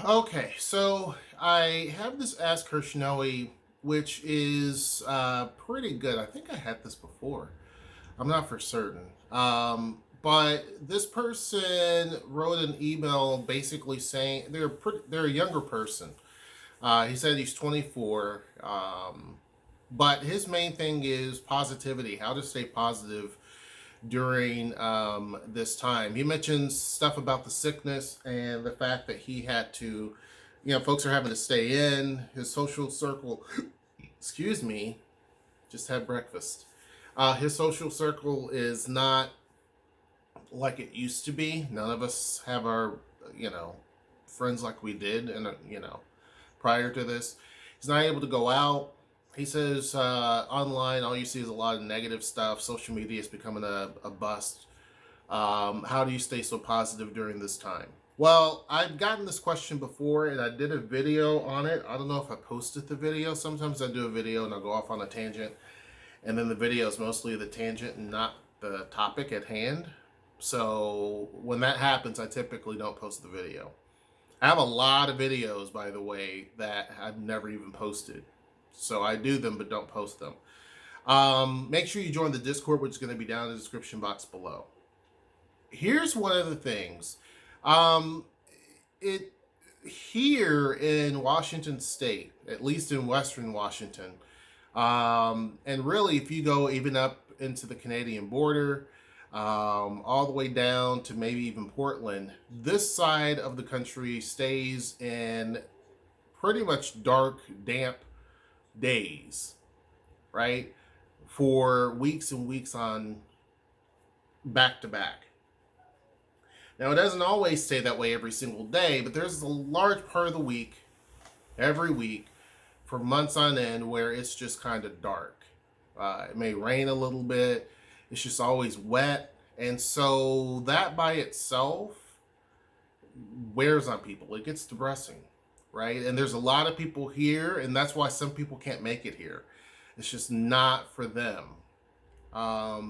Okay, so I have this Ask HershNoeie, which is pretty good. I think I had this before. I'm not for certain. But this person wrote an email basically saying they're a younger person. He said he's 24, but his main thing is positivity, how to stay positive during this time. He mentions stuff about the sickness and the fact that he had to, folks are having to stay in. His social circle, excuse me, just had breakfast. His social circle is not like it used to be. None of us have our, you know, friends like we did, and prior to this, he's not able to go out. He says online, all you see is a lot of negative stuff. Social media is becoming a bust. How do you stay so positive during this time? Well, I've gotten this question before and I did a video on it. I don't know if I posted the video. Sometimes I do a video and I'll go off on a tangent, and then the video is mostly the tangent and not the topic at hand. So when that happens, I typically don't post the video. I have a lot of videos, by the way, that I've never even posted. So I do them but don't post them. Make sure you join the Discord, which is going to be down in the description box below. Here's one of the things. Um, it Here in Washington State, at least in Western Washington, and really, if you go even up into the Canadian border, all the way down to maybe even Portland, this side of the country stays in pretty much dark, damp days, right? For weeks and weeks on back to back. Now, it doesn't always stay that way every single day, but there's a large part of the week, every week, for months on end, where it's just kind of dark. It may rain a little bit, it's just always wet. And so that by itself wears on people. It gets depressing, right? And there's a lot of people here, and that's why some people can't make it here. It's just not for them.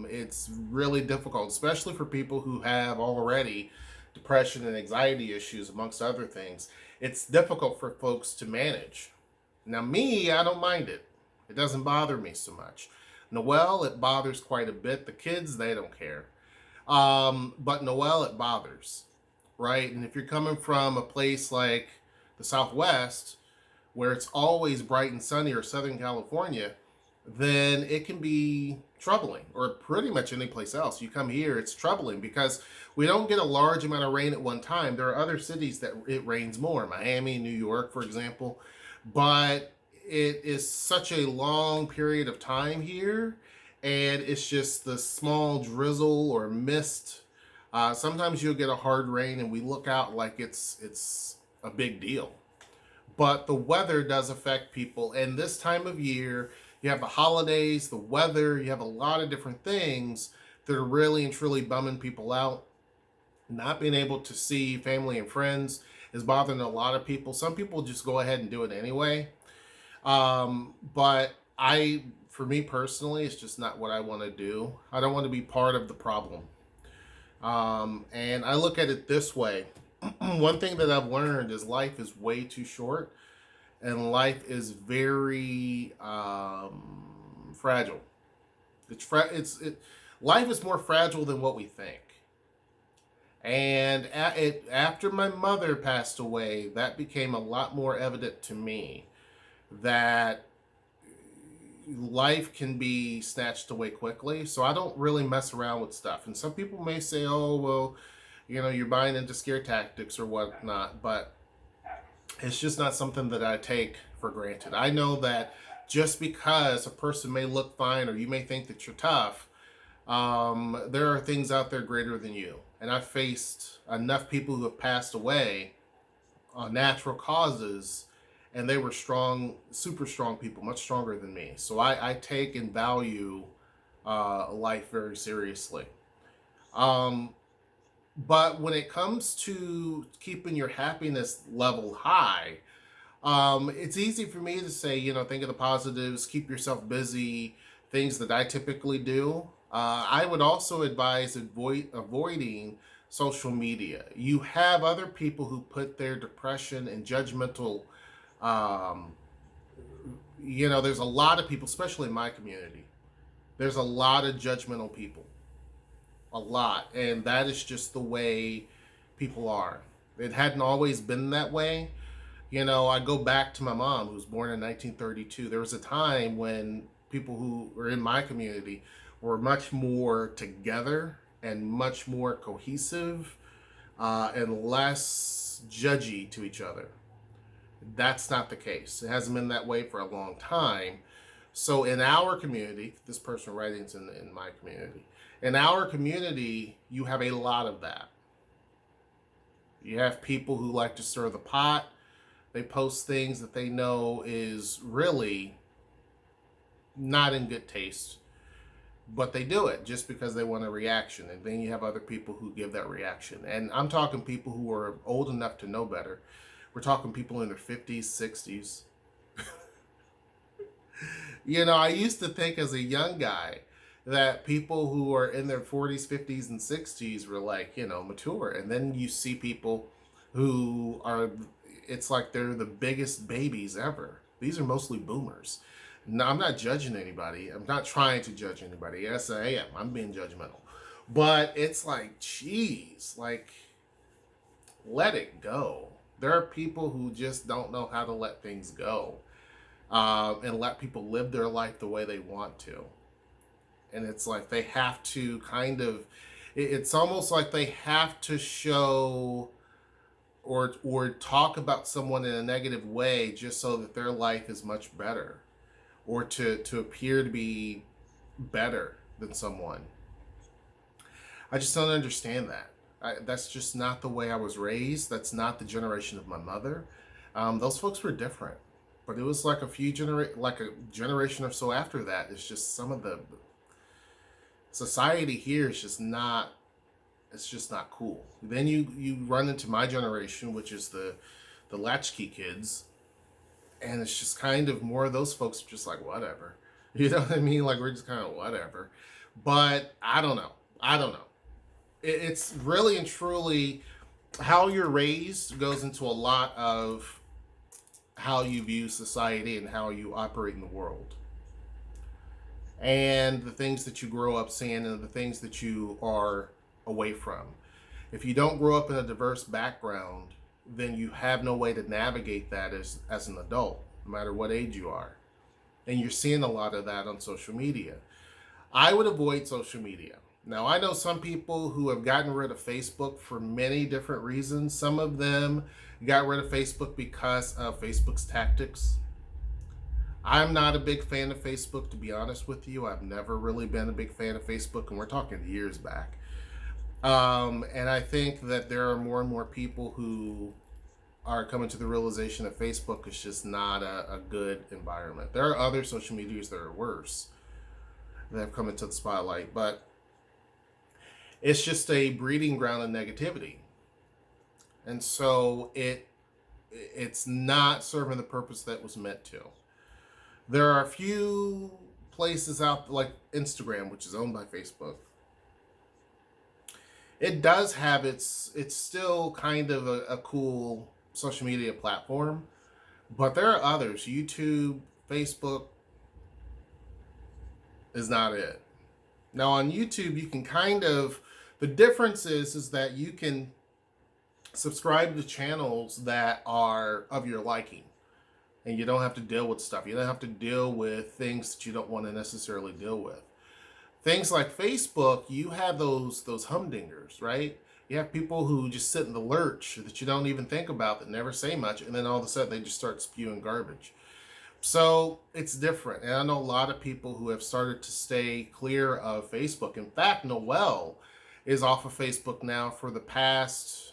It's really difficult, especially for people who have already depression and anxiety issues, amongst other things. It's difficult for folks to manage. Now, me, I don't mind it. It doesn't bother me so much. Noelle, it bothers quite a bit. The kids, they don't care. But Noelle, it bothers, right? And if you're coming from a place like the Southwest, where it's always bright and sunny, or Southern California, then it can be troubling, or pretty much any place else. You come here, it's troubling because we don't get a large amount of rain at one time. There are other cities that it rains more, Miami, New York, for example, but it is such a long period of time here, and it's just the small drizzle or mist. Sometimes you'll get a hard rain, and we look out like it's a big deal. But the weather does affect people, and this time of year, you have the holidays, the weather, you have a lot of different things that are really and truly bumming people out. Not being able to see family and friends is bothering a lot of people. Some people just go ahead and do it anyway. But for me personally, it's just not what I want to do. I don't want to be part of the problem. And I look at it this way. One thing that I've learned is life is way too short, and life is very fragile. Life is more fragile than what we think. And after my mother passed away, that became a lot more evident to me, that life can be snatched away quickly. So I don't really mess around with stuff. And some people may say, oh, well, you're buying into scare tactics or whatnot. But it's just not something that I take for granted. I know that just because a person may look fine, or you may think that you're tough, there are things out there greater than you. And I've faced enough people who have passed away on natural causes, and they were strong, super strong people, much stronger than me. So I take and value life very seriously. But when it comes to keeping your happiness level high, it's easy for me to say, think of the positives, keep yourself busy, things that I typically do. I would also advise avoiding social media. You have other people who put their depression and judgmental, um, there's a lot of people, especially in my community, there's a lot of judgmental people, a lot. And that is just the way people are. It hadn't always been that way. I go back to my mom, who was born in 1932. There was a time when people who were in my community were much more together and much more cohesive, and less judgy to each other. That's not the case. It hasn't been that way for a long time. So in our community, this person writing's in my community. In our community, you have a lot of that. You have people who like to stir the pot. They post things that they know is really not in good taste, but they do it just because they want a reaction. And then you have other people who give that reaction. And I'm talking people who are old enough to know better. We're talking people in their 50s, 60s. I used to think as a young guy that people who are in their 40s, 50s, and 60s were like, mature. And then you see people who are, it's like they're the biggest babies ever. These are mostly boomers. No, I'm not judging anybody. I'm not trying to judge anybody. Yes, I am. I'm being judgmental. But it's like, geez, like, let it go. There are people who just don't know how to let things go, and let people live their life the way they want to. And it's like they have to it's almost like they have to show or talk about someone in a negative way just so that their life is much better, or to appear to be better than someone. I just don't understand that. That's just not the way I was raised. That's not the generation of my mother. Those folks were different, but it was like a generation or so after that. It's just some of the society here is just not. It's just not cool. Then you run into my generation, which is the latchkey kids, and it's just kind of more of those folks are just like whatever. You know what I mean? Like we're just kind of whatever. But I don't know. It's really and truly how you're raised goes into a lot of how you view society and how you operate in the world. And the things that you grow up seeing and the things that you are away from. If you don't grow up in a diverse background, then you have no way to navigate that as an adult, no matter what age you are. And you're seeing a lot of that on social media. I would avoid social media. Now, I know some people who have gotten rid of Facebook for many different reasons. Some of them got rid of Facebook because of Facebook's tactics. I'm not a big fan of Facebook, to be honest with you. I've never really been a big fan of Facebook, and we're talking years back. And I think that there are more and more people who are coming to the realization that Facebook is just not a good environment. There are other social medias that are worse that have come into the spotlight, but it's just a breeding ground of negativity. And so it's not serving the purpose that it was meant to. There are a few places out like Instagram, which is owned by Facebook. It does have it's still kind of a cool social media platform, but there are others. YouTube, Facebook is not it. Now on YouTube, you can the difference is that you can subscribe to channels that are of your liking, and you don't have to deal with stuff. You don't have to deal with things that you don't want to necessarily deal with. Things like Facebook, you have those humdingers, right? You have people who just sit in the lurch that you don't even think about, that never say much, and then all of a sudden they just start spewing garbage. So it's different. And I know a lot of people who have started to stay clear of Facebook. In fact, Noelle is off of Facebook now for the past,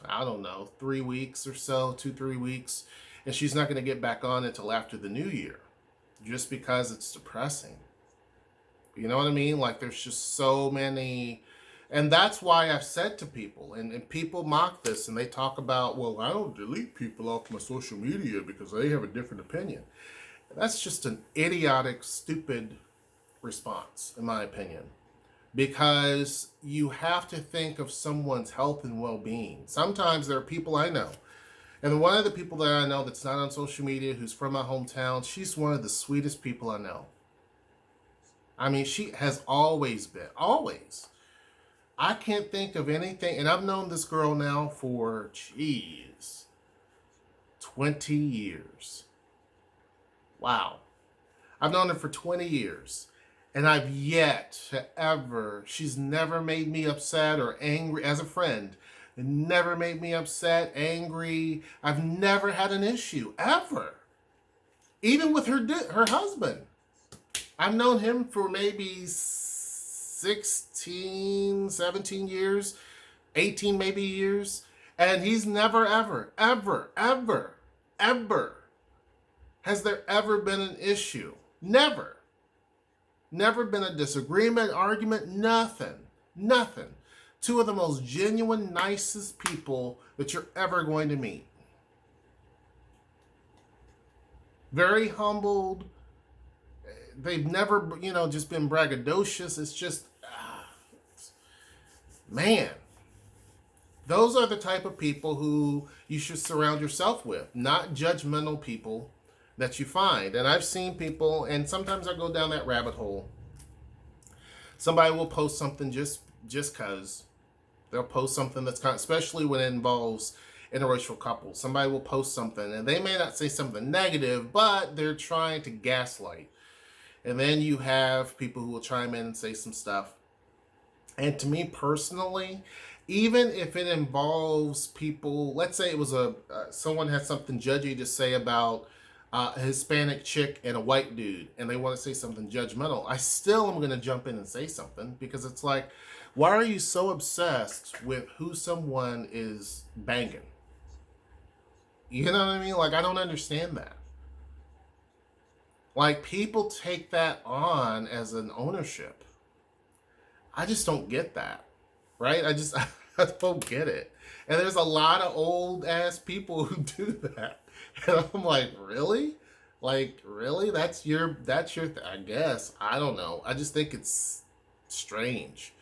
3 weeks or so, 2-3 weeks. And she's not going to get back on until after the new year, just because it's depressing. You know what I mean? Like there's just so many. And that's why I've said to people, and people mock this, and they talk about, well, I don't delete people off my social media because they have a different opinion. That's just an idiotic, stupid response, in my opinion. because you have to think of someone's health and well-being. Sometimes there are people I know, and one of the people that I know that's not on social media, who's from my hometown, she's one of the sweetest people I know. I mean, she has always been, always. I can't think of anything, and I've known this girl now for, 20 years. Wow. I've known her for 20 years. And I've yet to ever, she's never made me upset or angry as a friend. Never made me upset, angry. I've never had an issue, ever. Even with her husband. I've known him for maybe 16, 17 years, 18 maybe years. And he's never, ever, ever, ever, ever, has there ever been an issue. Never. Never been a disagreement, argument, nothing. Nothing. Two of the most genuine, nicest people that you're ever going to meet. Very humbled. They've never, just been braggadocious. It's just, man. Those are the type of people who you should surround yourself with, not judgmental people that you find. And I've seen people, and sometimes I go down that rabbit hole. Somebody will post something just because. They'll post something that's especially when it involves interracial couples. Somebody will post something, and they may not say something negative, but they're trying to gaslight. And then you have people who will chime in and say some stuff. And to me personally, even if it involves people, let's say it was someone had something judgy to say about a Hispanic chick and a white dude, and they want to say something judgmental, I still am going to jump in and say something, because it's like, why are you so obsessed with who someone is banging? You know what I mean? Like, I don't understand that. Like, people take that on as an ownership. I just don't get that, right? I don't get it. And there's a lot of old ass people who do that. And I'm like, really? Like, really? That's your I guess. I don't know. I just think it's strange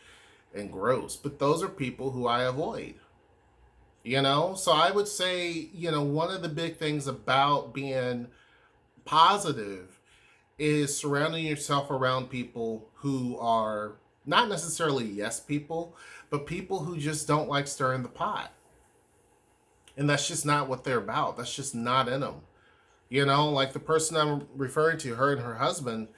and gross. But those are people who I avoid. So I would say, one of the big things about being positive is surrounding yourself around people who are not necessarily yes people, but people who just don't like stirring the pot. And that's just not what they're about. That's just not in them. Like the person I'm referring to, her and her husband,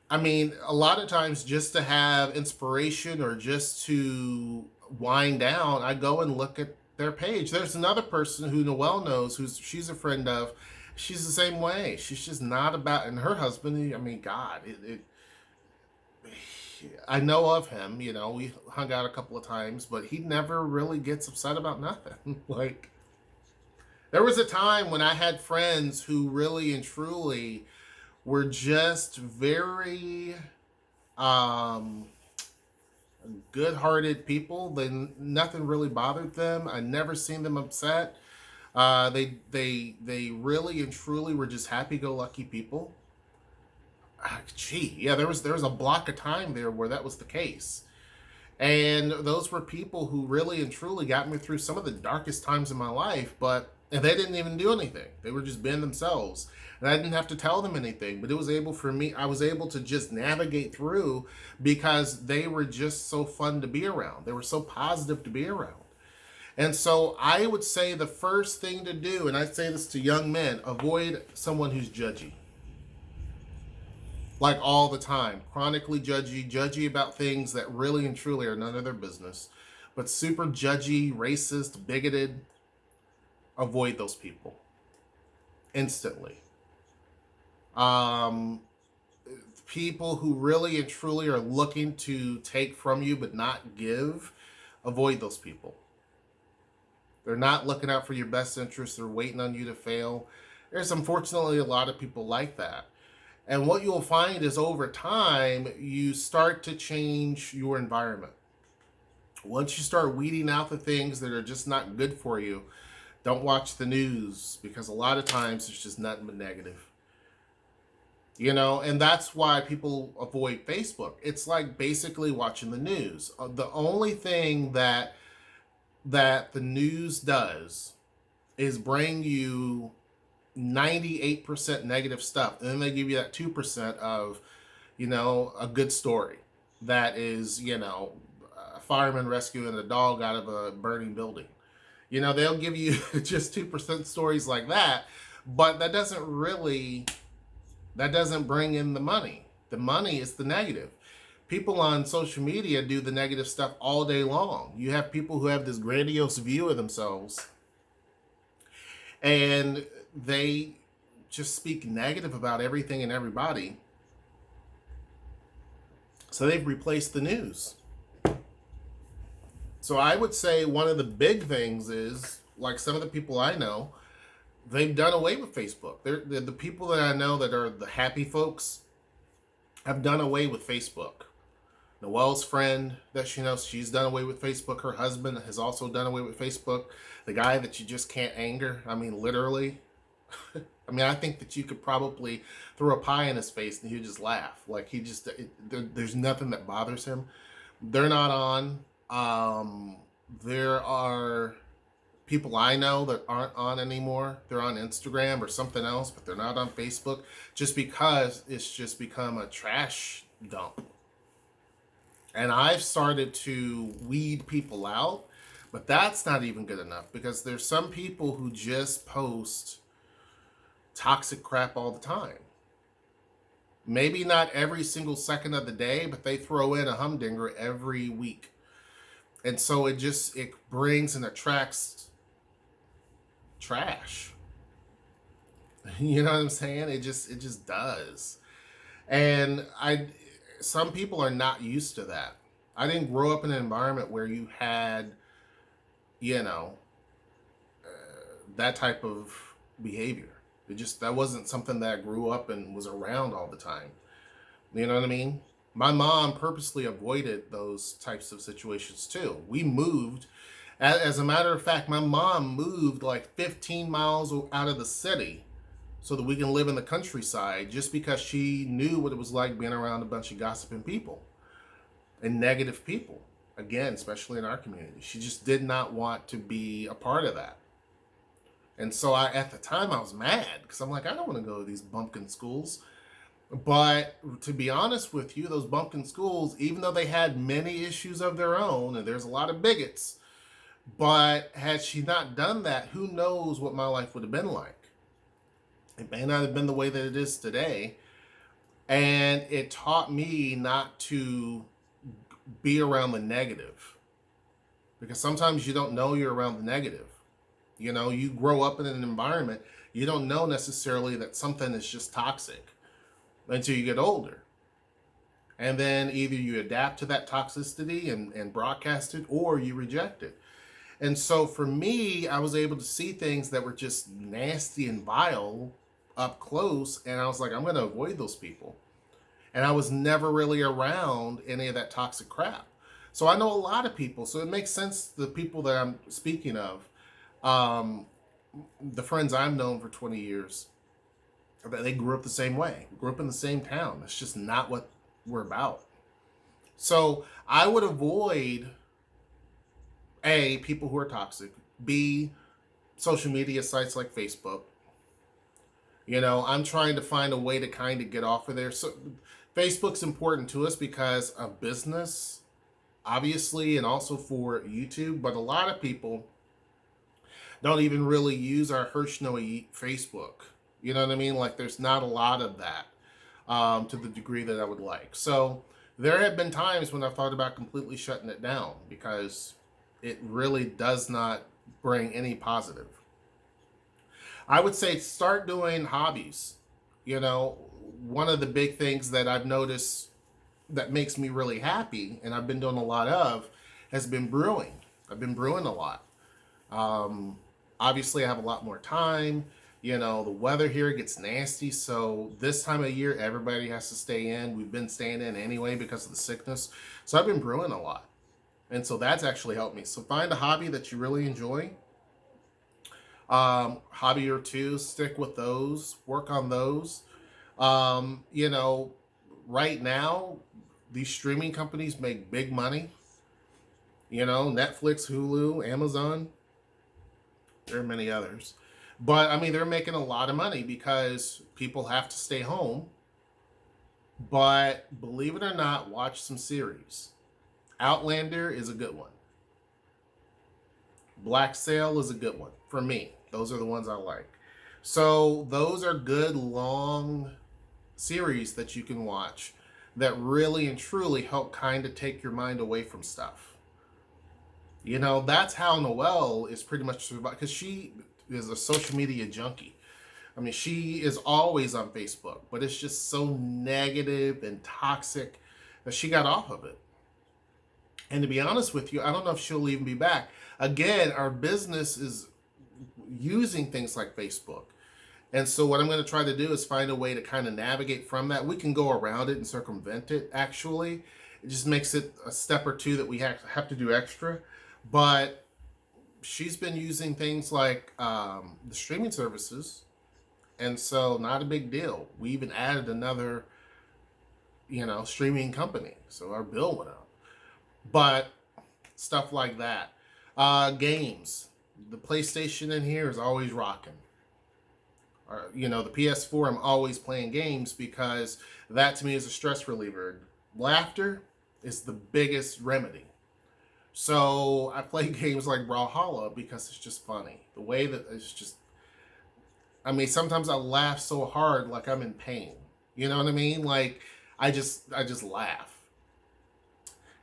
I mean, a lot of times just to have inspiration or just to wind down, I go and look at their page. There's another person who Noelle knows, she's a friend of. She's the same way. She's just not about, and her husband, I mean, God, I know of him, we hung out a couple of times, but he never really gets upset about nothing. Like, there was a time when I had friends who really and truly were just very good-hearted people. Nothing really bothered them. I never seen them upset. They really and truly were just happy-go-lucky people. There was a block of time there where that was the case. And those were people who really and truly got me through some of the darkest times in my life, and they didn't even do anything. They were just being themselves. And I didn't have to tell them anything, but I was able to just navigate through because they were just so fun to be around. They were so positive to be around. And so I would say the first thing to do, and I say this to young men, avoid someone who's judgy. Like all the time, chronically judgy about things that really and truly are none of their business, but super judgy, racist, bigoted. Avoid those people instantly. People who really and truly are looking to take from you but not give, avoid those people. They're not looking out for your best interest. They're waiting on you to fail. There's unfortunately a lot of people like that. And what you'll find is over time, you start to change your environment. Once you start weeding out the things that are just not good for you, don't watch the news, because a lot of times it's just nothing but negative. And that's why people avoid Facebook. It's like basically watching the news. The only thing that the news does is bring you 98% negative stuff, and then they give you that 2% of a good story that is a fireman rescuing a dog out of a burning building. They'll give you just 2% stories like that, but that doesn't bring in the money. The money is the negative. People on social media do the negative stuff all day long. You have people who have this grandiose view of themselves, and they just speak negative about everything and everybody. So they've replaced the news. So I would say one of the big things is, like, some of the people I know, they've done away with Facebook. They're the people that I know that are the happy folks have done away with Facebook. Noelle's friend that she knows, she's done away with Facebook. Her husband has also done away with Facebook. The guy that you just can't anger, I mean, literally. I think that you could probably throw a pie in his face and he'd just laugh. Like, there's nothing that bothers him. They're not on. There are people I know that aren't on anymore. They're on Instagram or something else, but they're not on Facebook, just because it's just become a trash dump. And I've started to weed people out, but that's not even good enough, because there's some people who just post toxic crap all the time. Maybe not every single second of the day, but they throw in a humdinger every week. And so it brings and attracts trash. You know what I'm saying? It just does. And some people are not used to that. I didn't grow up in an environment where you had, that type of behavior. That wasn't something that I grew up and was around all the time. You know what I mean? My mom purposely avoided those types of situations too. We moved. As a matter of fact, my mom moved like 15 miles out of the city so that we can live in the countryside, just because she knew what it was like being around a bunch of gossiping people and negative people. Again, especially in our community. She just did not want to be a part of that. And so at the time I was mad, because I'm like, I don't want to go to these bumpkin schools. But to be honest with you, those bumpkin schools, even though they had many issues of their own, and there's a lot of bigots, but had she not done that, who knows what my life would have been like. It may not have been the way that it is today. And it taught me not to be around the negative, because sometimes you don't know you're around the negative. You grow up in an environment, you don't know necessarily that something is just toxic until you get older. And then either you adapt to that toxicity and broadcast it, or you reject it. And so for me, I was able to see things that were just nasty and vile up close, and I was like, I'm going to avoid those people. And I was never really around any of that toxic crap. So I know a lot of people, so it makes sense, the people that I'm speaking of, the friends I've known for 20 years, they grew up the same way, grew up in the same town. It's just not what we're about. So I would avoid, A, people who are toxic, B, social media sites like Facebook. I'm trying to find a way to kind of get off of there. So Facebook's important to us because of business, obviously, and also for YouTube. But a lot of people don't even really use our HershNoeie Facebook. You know what I mean? Like, there's not a lot of that to the degree that I would like. So there have been times when I've thought about completely shutting it down, because it really does not bring any positive. I would say start doing hobbies. One of the big things that I've noticed that makes me really happy, and I've been doing a lot of, has been brewing. I've been brewing a lot. Obviously, I have a lot more time. The weather here gets nasty, so this time of year, everybody has to stay in. We've been staying in anyway because of the sickness. So I've been brewing a lot. And so that's actually helped me. So find a hobby that you really enjoy. Hobby or two, stick with those, work on those. You know, right now, these streaming companies make big money. You know, Netflix, Hulu, Amazon, there are many others. But I mean, they're making a lot of money because people have to stay home. But believe it or not, watch some series. Outlander is a good one. Black Sail is a good one for me. Those are the ones I like. So those are good long series that you can watch that really and truly help kind of take your mind away from stuff. You know, that's how Noelle is pretty much survived, because she is a social media junkie. I mean, she is always on Facebook, but it's just so negative and toxic that she got off of it. And to be honest with you, I don't know if she'll even be back. Again, our business is using things like Facebook. And so what I'm going to try to do is find a way to kind of navigate from that. We can go around it and circumvent it, actually. It just makes it a step or two that we have to do extra. But she's been using things like the streaming services. And so not a big deal. We even added another, streaming company. So our bill went up. But stuff like that. Games. The PlayStation in here is always rocking. The PS4, I'm always playing games because that to me is a stress reliever. Laughter is the biggest remedy. So I play games like Brawlhalla because it's just funny. The way that it's just, I mean, sometimes I laugh so hard like I'm in pain. You know what I mean? Like I just laugh.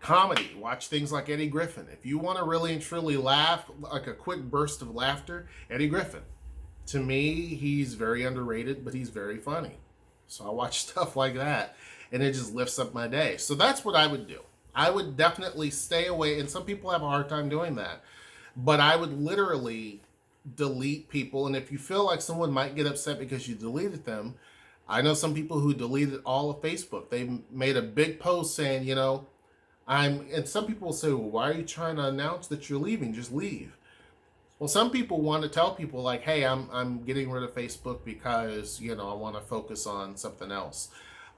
Comedy, watch things like Eddie Griffin. If you want to really and truly laugh, like a quick burst of laughter, Eddie Griffin. To me, he's very underrated, but he's very funny. So I watch stuff like that, and it just lifts up my day. So that's what I would do. I would definitely stay away, and some people have a hard time doing that, but I would literally delete people. And if you feel like someone might get upset because you deleted them, I know some people who deleted all of Facebook. They made a big post saying, and some people will say, well, why are you trying to announce that you're leaving? Just leave. Well, some people want to tell people like, hey, I'm getting rid of Facebook because, I want to focus on something else.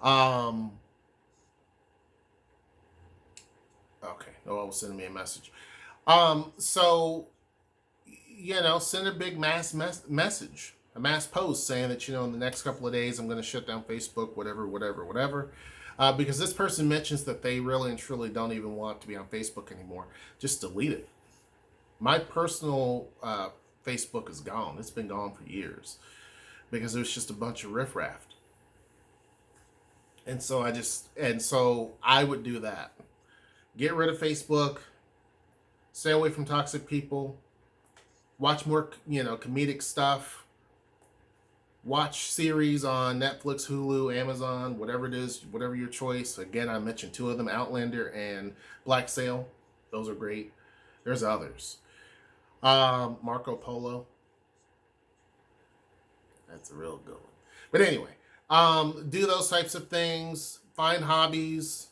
Okay, Noelle was sending me a message. So, send a big message, a mass post saying that, in the next couple of days, I'm going to shut down Facebook, whatever. Because this person mentions that they really and truly don't even want to be on Facebook anymore. Just delete it. My personal Facebook is gone. It's been gone for years because it was just a bunch of riffraff. And so I would do that. Get rid of Facebook. Stay away from toxic people. Watch more, comedic stuff. Watch series on Netflix, Hulu, Amazon, whatever it is, whatever your choice. Again, I mentioned two of them, Outlander and Black Sail. Those are great. There's others. Marco Polo. That's a real good one. But anyway, do those types of things. Find hobbies.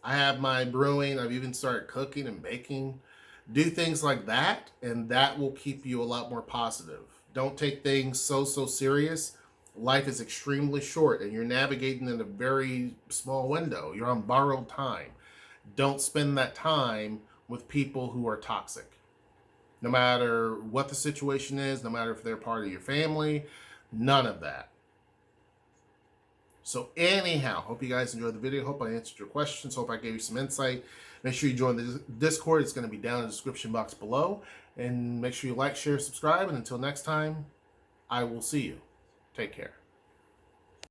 I have my brewing. I've even started cooking and baking. Do things like that, and that will keep you a lot more positive. Don't take things so serious. Life is extremely short, and you're navigating in a very small window. You're on borrowed time. Don't spend that time with people who are toxic. No matter what the situation is, no matter if they're part of your family, none of that. So anyhow, hope you guys enjoyed the video. Hope I answered your questions. Hope I gave you some insight. Make sure you join the Discord. It's going to be down in the description box below. And make sure you like, share, subscribe. And until next time, I will see you. Take care.